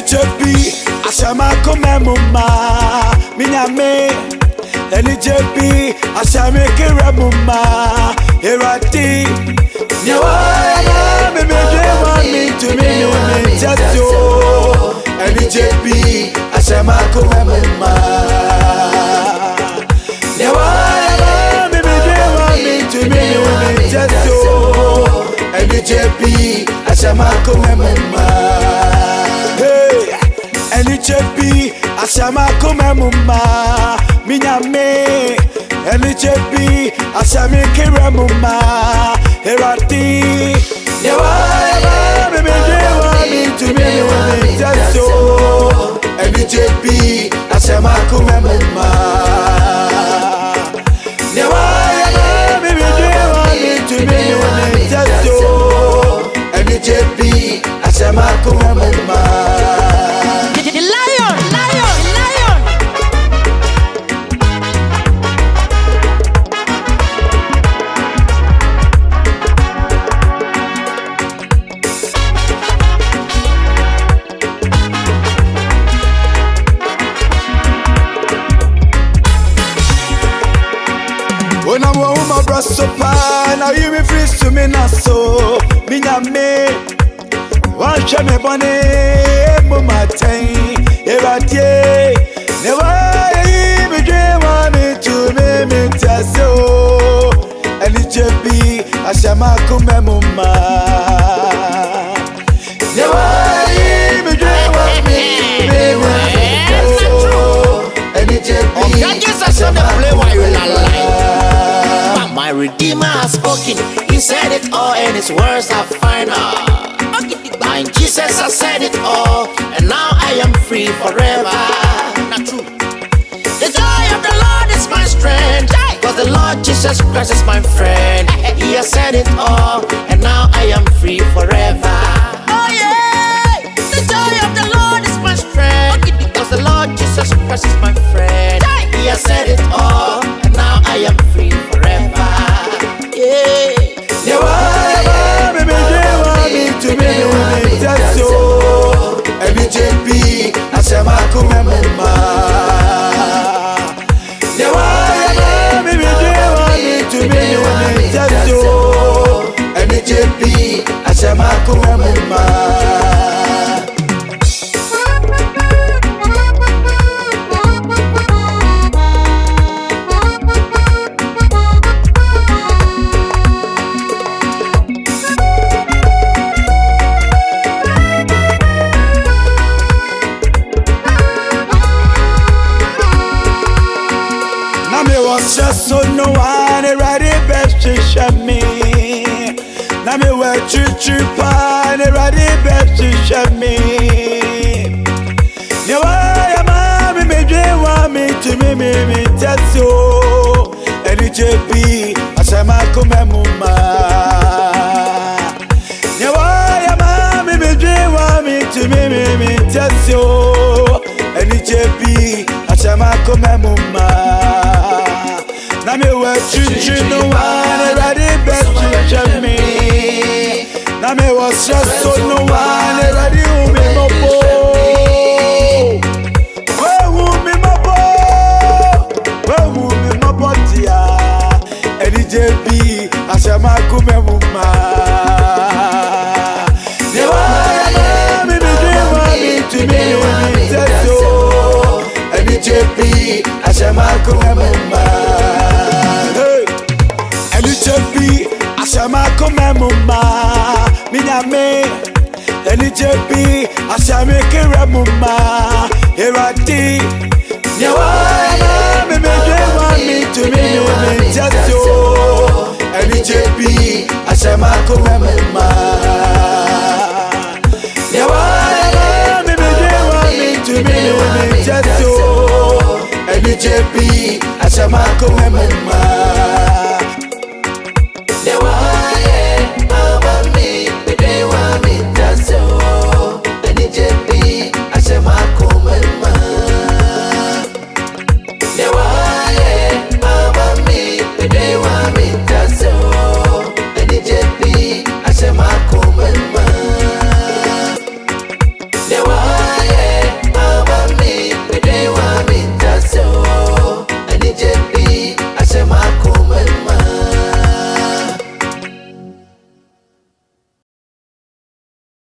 Enichebi Ashama Komemuma Minyame Enichebi Ashame Kiremuma Erati Nyawaya Mimidrewa Mintumini Jato Enichebi Ashama Komemuma Nyawaya Mimidrewa Mintumini Jato Enichebi Ashama Komemuma Enichebi Ashama Komemuma Minyame Enichebi Ashame Kiremuma Erati Nyawaya Mimidrewa Mintumini Jato Enichebi Ashama Komemuma Nyawaya Mimidrewa Mintumini Jato Enichebi Ashama Komemuma when I'm with my brother so far, now you me free to me now so Minyame One shot me bonnet, mama time Erati Never me dream on me to me tasso Enichebi Ashama Komemuma Never me dream on me tasso Enichebi Ashama Komemuma My Redeemer has spoken, He said it all and His words are final. By Jesus I said it all, and now I am free forever. Not true. The joy of the Lord is my strength, cause the Lord Jesus Christ is my friend. He has said it all, and now I am free forever. Oh yeah, the joy of the Lord is my strength, because the Lord Jesus Christ is my friend. He has said it all, and now I am free forever. Yeah. Nyawaya Mimidrewa Mintumini Jato Enichebi Ashama Komemuma Nyawaya Mimidrewa Mintumini Jato Enichebi Ashama Komemuma Just so no one ready best to show me. Na me we chuchu pan ready best to show me. Nyawaya mami me drewa me to me tasso. Enichebi Ashama Komemuma. Nyawaya mami me drewa me to me tasso. Enichebi Ashama Komemuma. Na me we chuchu no one ready best to show me. Na me was just so no one ready who me mopo. Who me mopo dia. Enichebi Ashama Komemuma. Nyawaya me dream to me tasso. Enichebi Ashama Komemuma. Enichebi Ashama Komemuma Minyame Enichebi Ashame Kiremuma Erati Nyawaya Mimidrewa Mintumini Jato Enichebi Ashama Komemuma